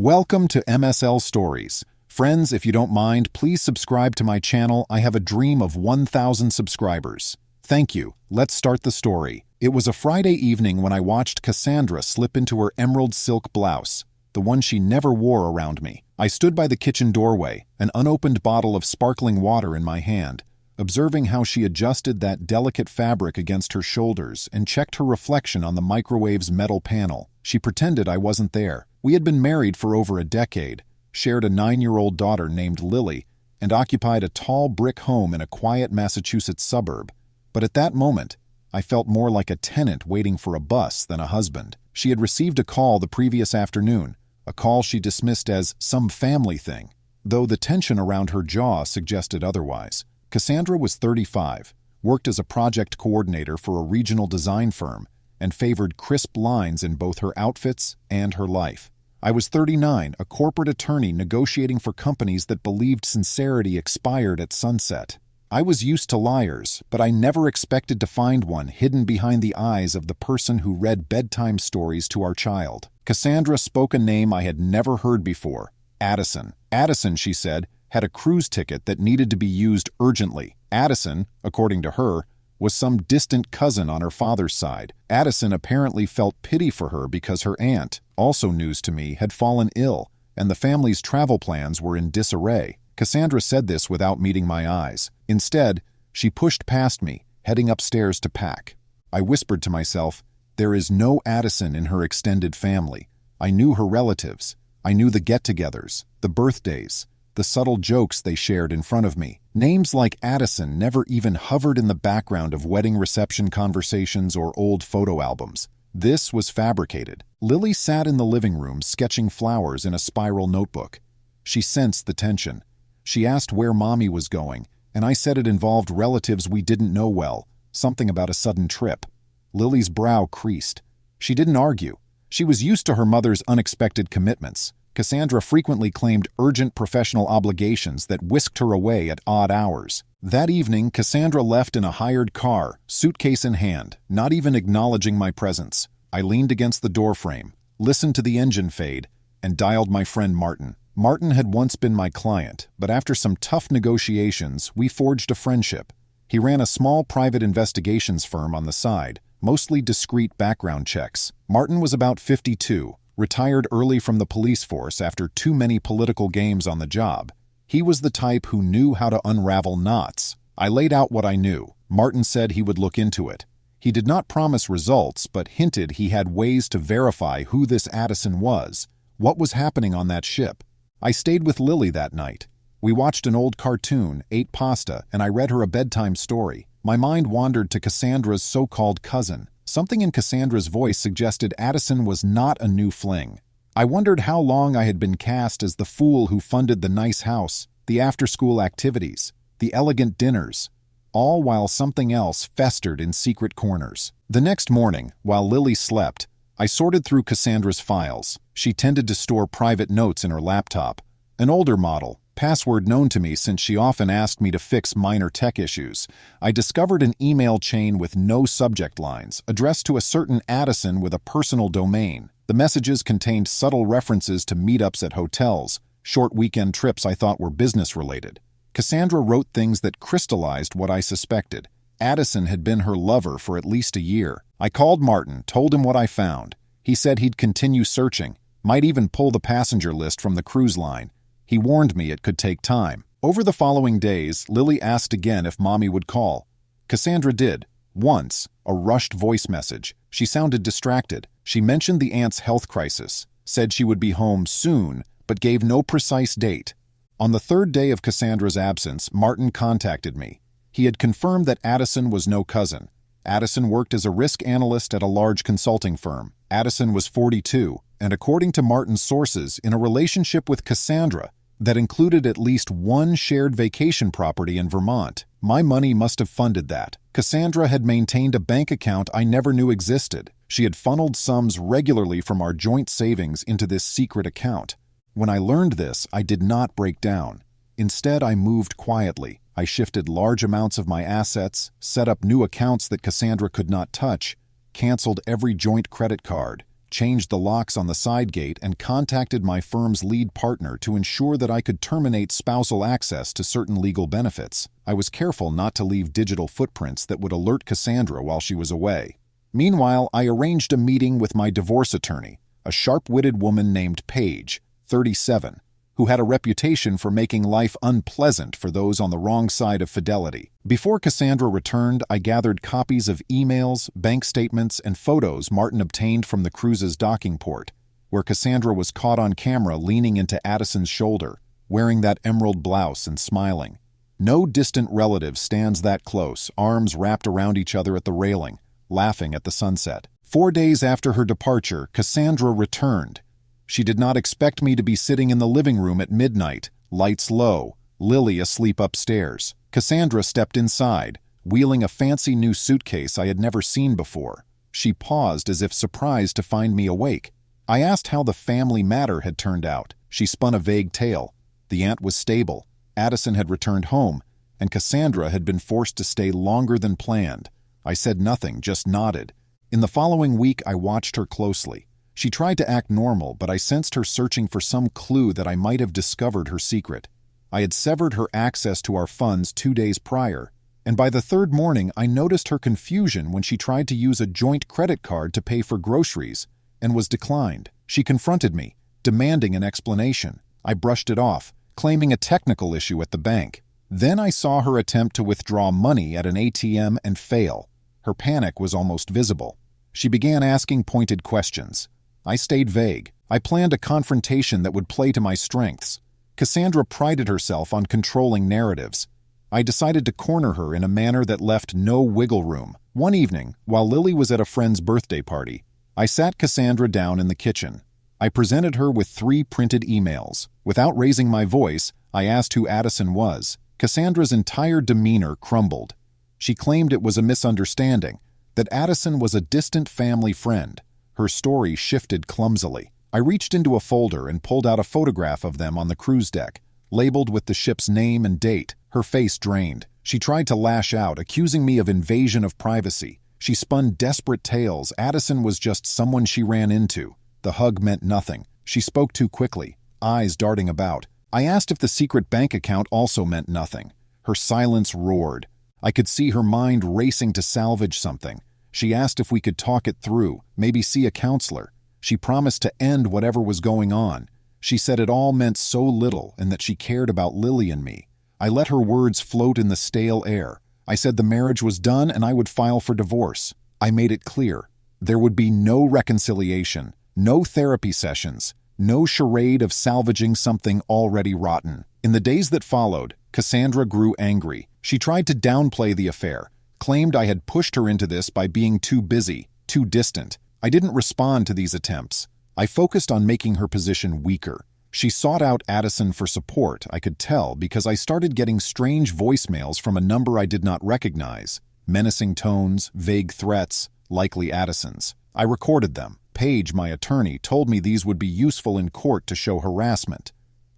Welcome to MSL Stories. Friends, if you don't mind, please subscribe to my channel. I have a dream of 1,000 subscribers. Thank you. Let's start the story. It was a Friday evening when I watched Cassandra slip into her emerald silk blouse, the one she never wore around me. I stood by the kitchen doorway, an unopened bottle of sparkling water in my hand, observing how she adjusted that delicate fabric against her shoulders and checked her reflection on the microwave's metal panel. She pretended I wasn't there. We had been married for over a decade, shared a 9-year-old daughter named Lily, and occupied a tall brick home in a quiet Massachusetts suburb. But at that moment, I felt more like a tenant waiting for a bus than a husband. She had received a call the previous afternoon, a call she dismissed as some family thing, though the tension around her jaw suggested otherwise. Cassandra was 35, worked as a project coordinator for a regional design firm, and favored crisp lines in both her outfits and her life. I was 39, a corporate attorney negotiating for companies that believed sincerity expired at sunset. I was used to liars, but I never expected to find one hidden behind the eyes of the person who read bedtime stories to our child. Cassandra spoke a name I had never heard before, Addison. Addison, she said, had a cruise ticket that needed to be used urgently. Addison, according to her, was some distant cousin on her father's side. Addison apparently felt pity for her because her aunt, also news to me, had fallen ill, and the family's travel plans were in disarray. Cassandra said this without meeting my eyes. Instead, she pushed past me, heading upstairs to pack. I whispered to myself, there is no Addison in her extended family. I knew her relatives. I knew the get-togethers, the birthdays, the subtle jokes they shared in front of me. Names like Addison never even hovered in the background of wedding reception conversations or old photo albums. This was fabricated. Lily sat in the living room sketching flowers in a spiral notebook. She sensed the tension. She asked where Mommy was going, and I said it involved relatives we didn't know well, something about a sudden trip. Lily's brow creased. She didn't argue. She was used to her mother's unexpected commitments. Cassandra frequently claimed urgent professional obligations that whisked her away at odd hours. That evening, Cassandra left in a hired car, suitcase in hand, not even acknowledging my presence. I leaned against the doorframe, listened to the engine fade, and dialed my friend Martin. Martin had once been my client, but after some tough negotiations, we forged a friendship. He ran a small private investigations firm on the side, mostly discreet background checks. Martin was about 52, retired early from the police force after too many political games on the job. He was the type who knew how to unravel knots. I laid out what I knew. Martin said he would look into it. He did not promise results, but hinted he had ways to verify who this Addison was, what was happening on that ship. I stayed with Lily that night. We watched an old cartoon, ate pasta, and I read her a bedtime story. My mind wandered to Cassandra's so-called cousin. Something in Cassandra's voice suggested Addison was not a new fling. I wondered how long I had been cast as the fool who funded the nice house, the after-school activities, the elegant dinners, all while something else festered in secret corners. The next morning, while Lily slept, I sorted through Cassandra's files. She tended to store private notes in her laptop, an older model, password known to me since she often asked me to fix minor tech issues. I discovered an email chain with no subject lines, addressed to a certain Addison with a personal domain. The messages contained subtle references to meetups at hotels, short weekend trips I thought were business-related. Cassandra wrote things that crystallized what I suspected. Addison had been her lover for at least a year. I called Martin, told him what I found. He said he'd continue searching, might even pull the passenger list from the cruise line. He warned me it could take time. Over the following days, Lily asked again if Mommy would call. Cassandra did. Once, a rushed voice message. She sounded distracted. She mentioned the aunt's health crisis, said she would be home soon, but gave no precise date. On the third day of Cassandra's absence, Martin contacted me. He had confirmed that Addison was no cousin. Addison worked as a risk analyst at a large consulting firm. Addison was 42, and according to Martin's sources, in a relationship with Cassandra that included at least one shared vacation property in Vermont. My money must have funded that. Cassandra had maintained a bank account I never knew existed. She had funneled sums regularly from our joint savings into this secret account. When I learned this, I did not break down. Instead, I moved quietly. I shifted large amounts of my assets, set up new accounts that Cassandra could not touch, canceled every joint credit card, changed the locks on the side gate, and contacted my firm's lead partner to ensure that I could terminate spousal access to certain legal benefits. I was careful not to leave digital footprints that would alert Cassandra while she was away. Meanwhile, I arranged a meeting with my divorce attorney, a sharp-witted woman named Paige, 37, who had a reputation for making life unpleasant for those on the wrong side of fidelity. Before Cassandra returned, I gathered copies of emails, bank statements, and photos Martin obtained from the cruise's docking port, where Cassandra was caught on camera leaning into Addison's shoulder, wearing that emerald blouse and smiling. No distant relative stands that close, arms wrapped around each other at the railing, laughing at the sunset. 4 days after her departure, Cassandra returned. She did not expect me to be sitting in the living room at midnight, lights low, Lily asleep upstairs. Cassandra stepped inside, wheeling a fancy new suitcase I had never seen before. She paused as if surprised to find me awake. I asked how the family matter had turned out. She spun a vague tale. The aunt was stable, Addison had returned home, and Cassandra had been forced to stay longer than planned. I said nothing, just nodded. In the following week, I watched her closely. She tried to act normal, but I sensed her searching for some clue that I might have discovered her secret. I had severed her access to our funds 2 days prior, and by the third morning I noticed her confusion when she tried to use a joint credit card to pay for groceries and was declined. She confronted me, demanding an explanation. I brushed it off, claiming a technical issue at the bank. Then I saw her attempt to withdraw money at an ATM and fail. Her panic was almost visible. She began asking pointed questions. I stayed vague. I planned a confrontation that would play to my strengths. Cassandra prided herself on controlling narratives. I decided to corner her in a manner that left no wiggle room. One evening, while Lily was at a friend's birthday party, I sat Cassandra down in the kitchen. I presented her with 3 printed emails. Without raising my voice, I asked who Addison was. Cassandra's entire demeanor crumbled. She claimed it was a misunderstanding, that Addison was a distant family friend. Her story shifted clumsily. I reached into a folder and pulled out a photograph of them on the cruise deck, labeled with the ship's name and date. Her face drained. She tried to lash out, accusing me of invasion of privacy. She spun desperate tales. Addison was just someone she ran into. The hug meant nothing. She spoke too quickly, eyes darting about. I asked if the secret bank account also meant nothing. Her silence roared. I could see her mind racing to salvage something. She asked if we could talk it through, maybe see a counselor. She promised to end whatever was going on. She said it all meant so little and that she cared about Lily and me. I let her words float in the stale air. I said the marriage was done and I would file for divorce. I made it clear. There would be no reconciliation, no therapy sessions, no charade of salvaging something already rotten. In the days that followed, Cassandra grew angry. She tried to downplay the affair, claimed I had pushed her into this by being too busy, too distant. I didn't respond to these attempts. I focused on making her position weaker. She sought out Addison for support, I could tell, because I started getting strange voicemails from a number I did not recognize. Menacing tones, vague threats, likely Addison's. I recorded them. Paige, my attorney, told me these would be useful in court to show harassment.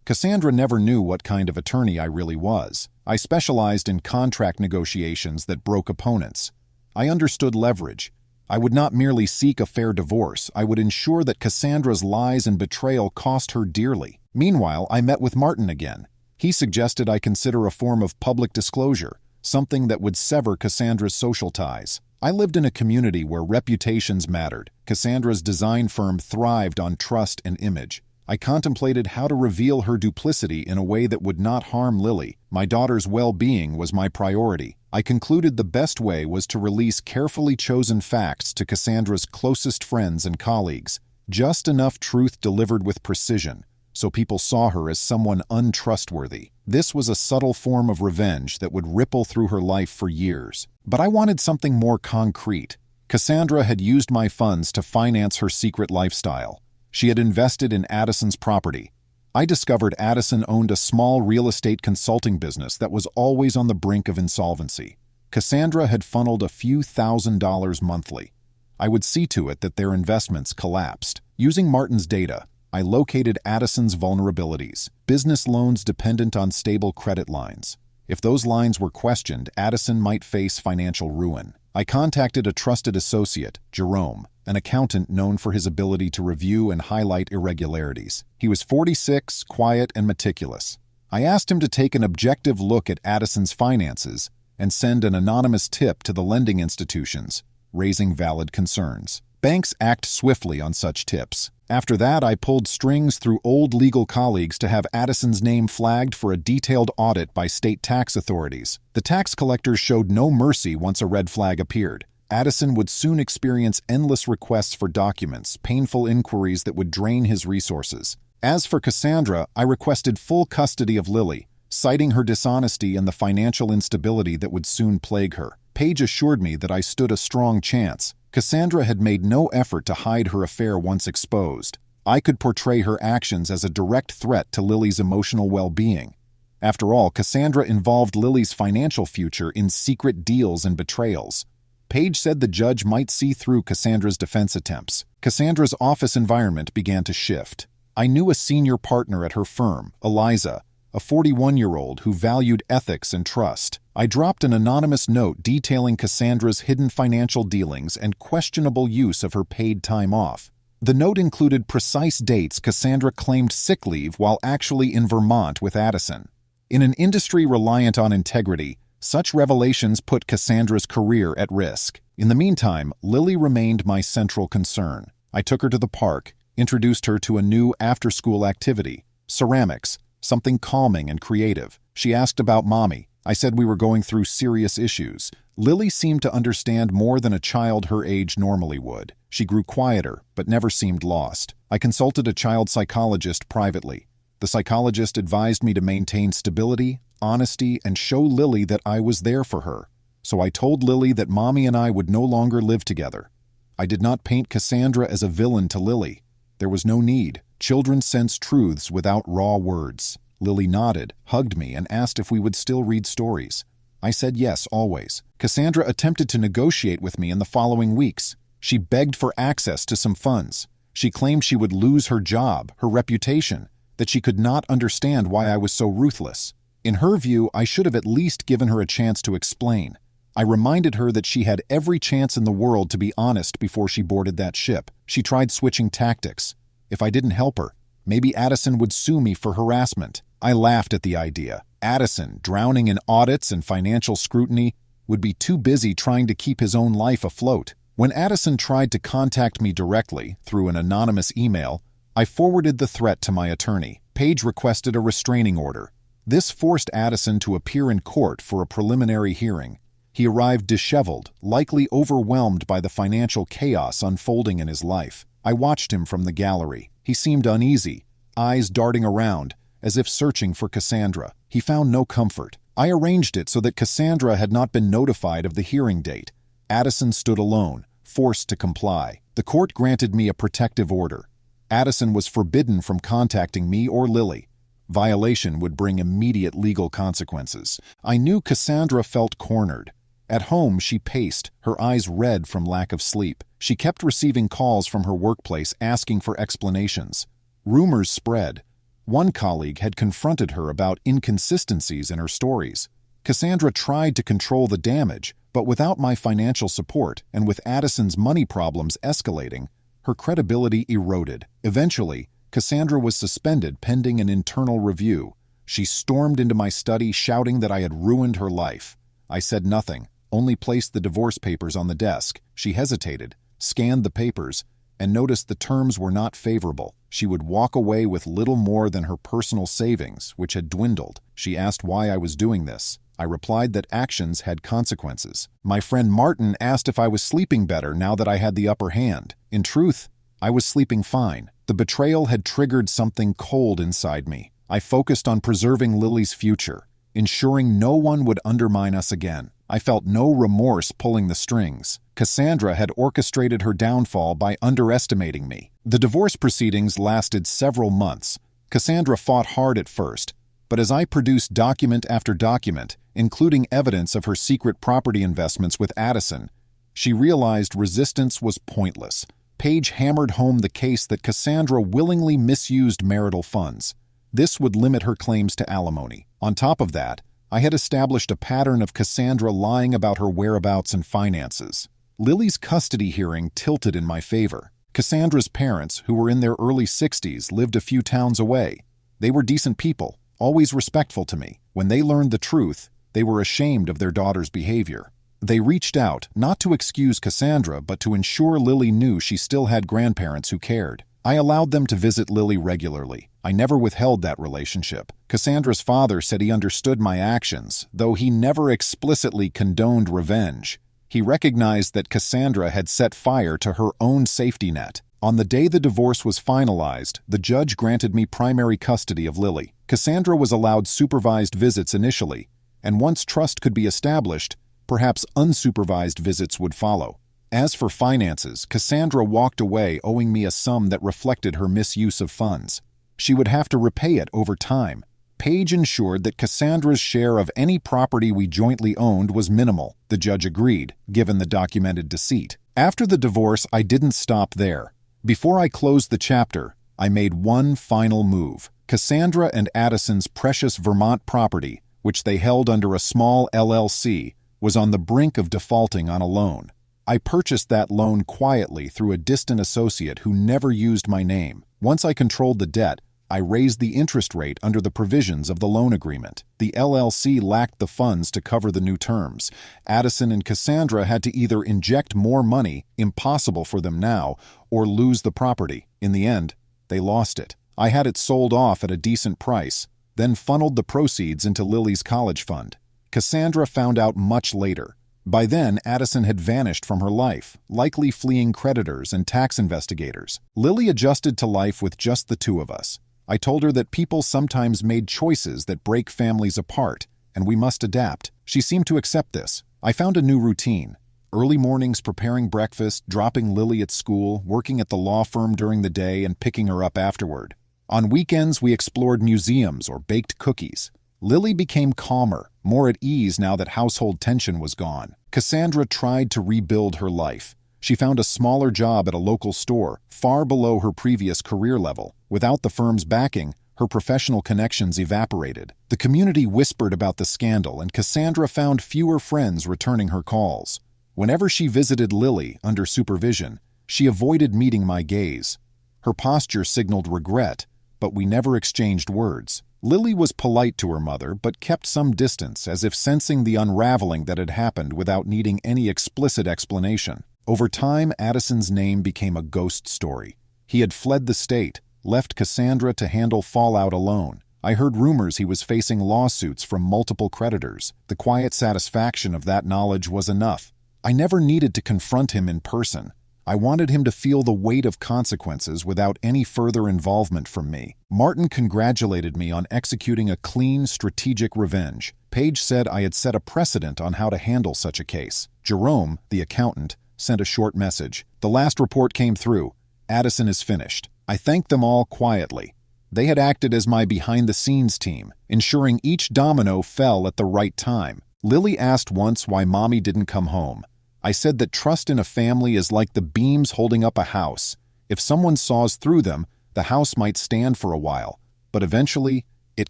Cassandra never knew what kind of attorney I really was. I specialized in contract negotiations that broke opponents. I understood leverage. I would not merely seek a fair divorce, I would ensure that Cassandra's lies and betrayal cost her dearly. Meanwhile, I met with Martin again. He suggested I consider a form of public disclosure, something that would sever Cassandra's social ties. I lived in a community where reputations mattered. Cassandra's design firm thrived on trust and image. I contemplated how to reveal her duplicity in a way that would not harm Lily. My daughter's well-being was my priority. I concluded the best way was to release carefully chosen facts to Cassandra's closest friends and colleagues, just enough truth delivered with precision, so people saw her as someone untrustworthy. This was a subtle form of revenge that would ripple through her life for years. But I wanted something more concrete. Cassandra had used my funds to finance her secret lifestyle. She had invested in Addison's property. I discovered Addison owned a small real estate consulting business that was always on the brink of insolvency. Cassandra had funneled a few $1,000s monthly. I would see to it that their investments collapsed. Using Martin's data, I located Addison's vulnerabilities, business loans dependent on stable credit lines. If those lines were questioned, Addison might face financial ruin. I contacted a trusted associate, Jerome, an accountant known for his ability to review and highlight irregularities. He was 46, quiet, and meticulous. I asked him to take an objective look at Addison's finances and send an anonymous tip to the lending institutions, raising valid concerns. Banks act swiftly on such tips. After that, I pulled strings through old legal colleagues to have Addison's name flagged for a detailed audit by state tax authorities. The tax collectors showed no mercy once a red flag appeared. Addison would soon experience endless requests for documents, painful inquiries that would drain his resources. As for Cassandra, I requested full custody of Lily, citing her dishonesty and the financial instability that would soon plague her. Paige assured me that I stood a strong chance. Cassandra had made no effort to hide her affair once exposed. I could portray her actions as a direct threat to Lily's emotional well-being. After all, Cassandra involved Lily's financial future in secret deals and betrayals. Paige said the judge might see through Cassandra's defense attempts. Cassandra's office environment began to shift. I knew a senior partner at her firm, Eliza, a 41-year-old who valued ethics and trust. I dropped an anonymous note detailing Cassandra's hidden financial dealings and questionable use of her paid time off. The note included precise dates Cassandra claimed sick leave while actually in Vermont with Addison. In an industry reliant on integrity, such revelations put Cassandra's career at risk. In the meantime, Lily remained my central concern. I took her to the park, introduced her to a new after-school activity, ceramics, something calming and creative. She asked about Mommy. I said we were going through serious issues. Lily seemed to understand more than a child her age normally would. She grew quieter, but never seemed lost. I consulted a child psychologist privately. The psychologist advised me to maintain stability, honesty, and show Lily that I was there for her. So I told Lily that Mommy and I would no longer live together. I did not paint Cassandra as a villain to Lily. There was no need. Children sense truths without raw words. Lily nodded, hugged me, and asked if we would still read stories. I said yes, always. Cassandra attempted to negotiate with me in the following weeks. She begged for access to some funds. She claimed she would lose her job, her reputation, that she could not understand why I was so ruthless. In her view, I should have at least given her a chance to explain. I reminded her that she had every chance in the world to be honest before she boarded that ship. She tried switching tactics. If I didn't help her, maybe Addison would sue me for harassment. I laughed at the idea. Addison, drowning in audits and financial scrutiny, would be too busy trying to keep his own life afloat. When Addison tried to contact me directly through an anonymous email, I forwarded the threat to my attorney. Paige requested a restraining order. This forced Addison to appear in court for a preliminary hearing. He arrived disheveled, likely overwhelmed by the financial chaos unfolding in his life. I watched him from the gallery. He seemed uneasy, eyes darting around, as if searching for Cassandra. He found no comfort. I arranged it so that Cassandra had not been notified of the hearing date. Addison stood alone, forced to comply. The court granted me a protective order. Addison was forbidden from contacting me or Lily. Violation would bring immediate legal consequences. I knew Cassandra felt cornered. At home, she paced, her eyes red from lack of sleep. She kept receiving calls from her workplace asking for explanations. Rumors spread. One colleague had confronted her about inconsistencies in her stories. Cassandra tried to control the damage, but without my financial support and with Addison's money problems escalating, her credibility eroded. Eventually, Cassandra was suspended pending an internal review. She stormed into my study shouting that I had ruined her life. I said nothing, only placed the divorce papers on the desk. She hesitated, scanned the papers, and noticed the terms were not favorable. She would walk away with little more than her personal savings, which had dwindled. She asked why I was doing this. I replied that actions had consequences. My friend Martin asked if I was sleeping better now that I had the upper hand. In truth, I was sleeping fine. The betrayal had triggered something cold inside me. I focused on preserving Lily's future, ensuring no one would undermine us again. I felt no remorse pulling the strings. Cassandra had orchestrated her downfall by underestimating me. The divorce proceedings lasted several months. Cassandra fought hard at first, but as I produced document after document, including evidence of her secret property investments with Addison, she realized resistance was pointless. Paige hammered home the case that Cassandra willingly misused marital funds. This would limit her claims to alimony. On top of that, I had established a pattern of Cassandra lying about her whereabouts and finances. Lily's custody hearing tilted in my favor. Cassandra's parents, who were in their early 60s, lived a few towns away. They were decent people, always respectful to me. When they learned the truth, they were ashamed of their daughter's behavior. They reached out, not to excuse Cassandra, but to ensure Lily knew she still had grandparents who cared. I allowed them to visit Lily regularly. I never withheld that relationship. Cassandra's father said he understood my actions, though he never explicitly condoned revenge. He recognized that Cassandra had set fire to her own safety net. On the day the divorce was finalized, the judge granted me primary custody of Lily. Cassandra was allowed supervised visits initially, and once trust could be established, perhaps unsupervised visits would follow. As for finances, Cassandra walked away owing me a sum that reflected her misuse of funds. She would have to repay it over time. Paige ensured that Cassandra's share of any property we jointly owned was minimal. The judge agreed, given the documented deceit. After the divorce, I didn't stop there. Before I closed the chapter, I made one final move. Cassandra and Addison's precious Vermont property, which they held under a small LLC, was on the brink of defaulting on a loan. I purchased that loan quietly through a distant associate who never used my name. Once I controlled the debt, I raised the interest rate under the provisions of the loan agreement. The LLC lacked the funds to cover the new terms. Addison and Cassandra had to either inject more money, impossible for them now, or lose the property. In the end, they lost it. I had it sold off at a decent price, then funneled the proceeds into Lily's college fund. Cassandra found out much later. By then, Addison had vanished from her life, likely fleeing creditors and tax investigators. Lily adjusted to life with just the two of us. I told her that people sometimes made choices that break families apart, and we must adapt. She seemed to accept this. I found a new routine. Early mornings preparing breakfast, dropping Lily at school, working at the law firm during the day, and picking her up afterward. On weekends, we explored museums or baked cookies. Lily became calmer, more at ease now that household tension was gone. Cassandra tried to rebuild her life. She found a smaller job at a local store, far below her previous career level. Without the firm's backing, her professional connections evaporated. The community whispered about the scandal, and Cassandra found fewer friends returning her calls. Whenever she visited Lily under supervision, she avoided meeting my gaze. Her posture signaled regret, but we never exchanged words. Lily was polite to her mother, but kept some distance, as if sensing the unraveling that had happened without needing any explicit explanation. Over time, Addison's name became a ghost story. He had fled the state, left Cassandra to handle fallout alone. I heard rumors he was facing lawsuits from multiple creditors. The quiet satisfaction of that knowledge was enough. I never needed to confront him in person. I wanted him to feel the weight of consequences without any further involvement from me. Martin congratulated me on executing a clean, strategic revenge. Paige said I had set a precedent on how to handle such a case. Jerome, the accountant, sent a short message. The last report came through. Addison is finished. I thanked them all quietly. They had acted as my behind-the-scenes team, ensuring each domino fell at the right time. Lily asked once why Mommy didn't come home. I said that trust in a family is like the beams holding up a house. If someone saws through them, the house might stand for a while, but eventually, it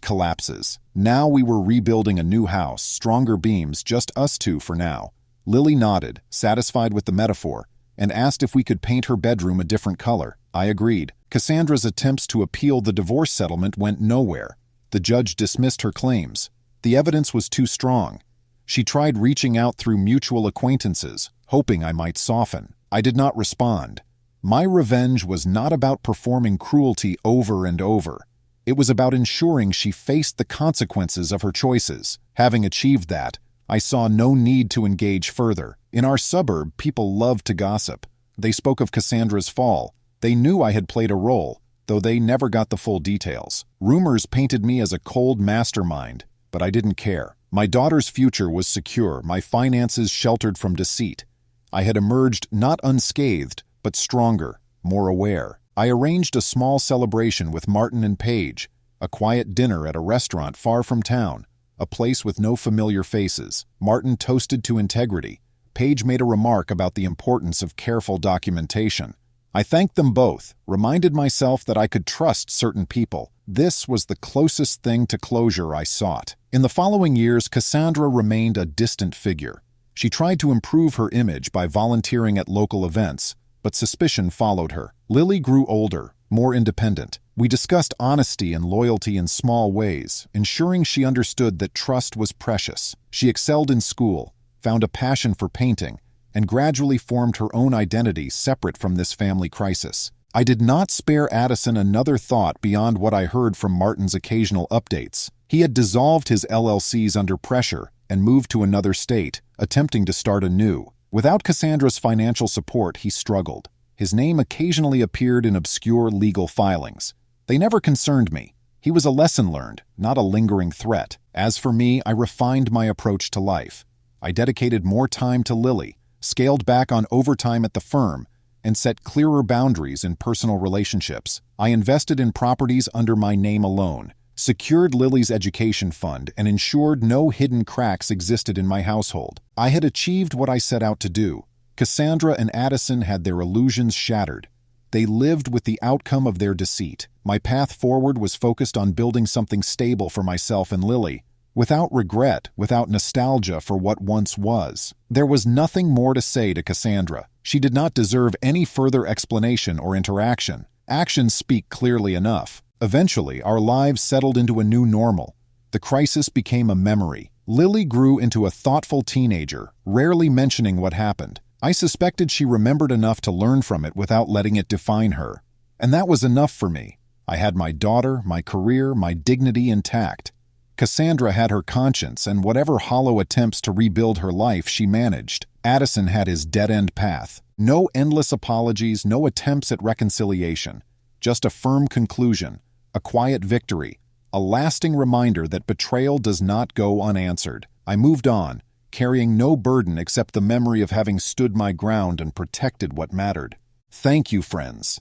collapses. Now we were rebuilding a new house, stronger beams, just us two for now. Lily nodded, satisfied with the metaphor, and asked if we could paint her bedroom a different color. I agreed. Cassandra's attempts to appeal the divorce settlement went nowhere. The judge dismissed her claims. The evidence was too strong. She tried reaching out through mutual acquaintances, hoping I might soften. I did not respond. My revenge was not about performing cruelty over and over. It was about ensuring she faced the consequences of her choices. Having achieved that, I saw no need to engage further. In our suburb, people loved to gossip. They spoke of Cassandra's fall. They knew I had played a role, though they never got the full details. Rumors painted me as a cold mastermind, but I didn't care. My daughter's future was secure, my finances sheltered from deceit. I had emerged not unscathed, but stronger, more aware. I arranged a small celebration with Martin and Paige, a quiet dinner at a restaurant far from town, a place with no familiar faces. Martin toasted to integrity. Paige made a remark about the importance of careful documentation. I thanked them both, reminded myself that I could trust certain people. This was the closest thing to closure I sought. In the following years, Cassandra remained a distant figure. She tried to improve her image by volunteering at local events, but suspicion followed her. Lily grew older, more independent. We discussed honesty and loyalty in small ways, ensuring she understood that trust was precious. She excelled in school, found a passion for painting, and gradually formed her own identity separate from this family crisis. I did not spare Addison another thought beyond what I heard from Martin's occasional updates. He had dissolved his LLCs under pressure and moved to another state, attempting to start anew. Without Cassandra's financial support, he struggled. His name occasionally appeared in obscure legal filings. They never concerned me. He was a lesson learned, not a lingering threat. As for me, I refined my approach to life. I dedicated more time to Lily, scaled back on overtime at the firm, and set clearer boundaries in personal relationships. I invested in properties under my name alone, secured Lily's education fund, and ensured no hidden cracks existed in my household. I had achieved what I set out to do. Cassandra and Addison had their illusions shattered. They lived with the outcome of their deceit. My path forward was focused on building something stable for myself and Lily, without regret, without nostalgia for what once was. There was nothing more to say to Cassandra. She did not deserve any further explanation or interaction. Actions speak clearly enough. Eventually, our lives settled into a new normal. The crisis became a memory. Lily grew into a thoughtful teenager, rarely mentioning what happened. I suspected she remembered enough to learn from it without letting it define her. And that was enough for me. I had my daughter, my career, my dignity intact. Cassandra had her conscience, and whatever hollow attempts to rebuild her life she managed. Addison had his dead-end path. No endless apologies, no attempts at reconciliation. Just a firm conclusion, a quiet victory, a lasting reminder that betrayal does not go unanswered. I moved on, carrying no burden except the memory of having stood my ground and protected what mattered. Thank you, friends.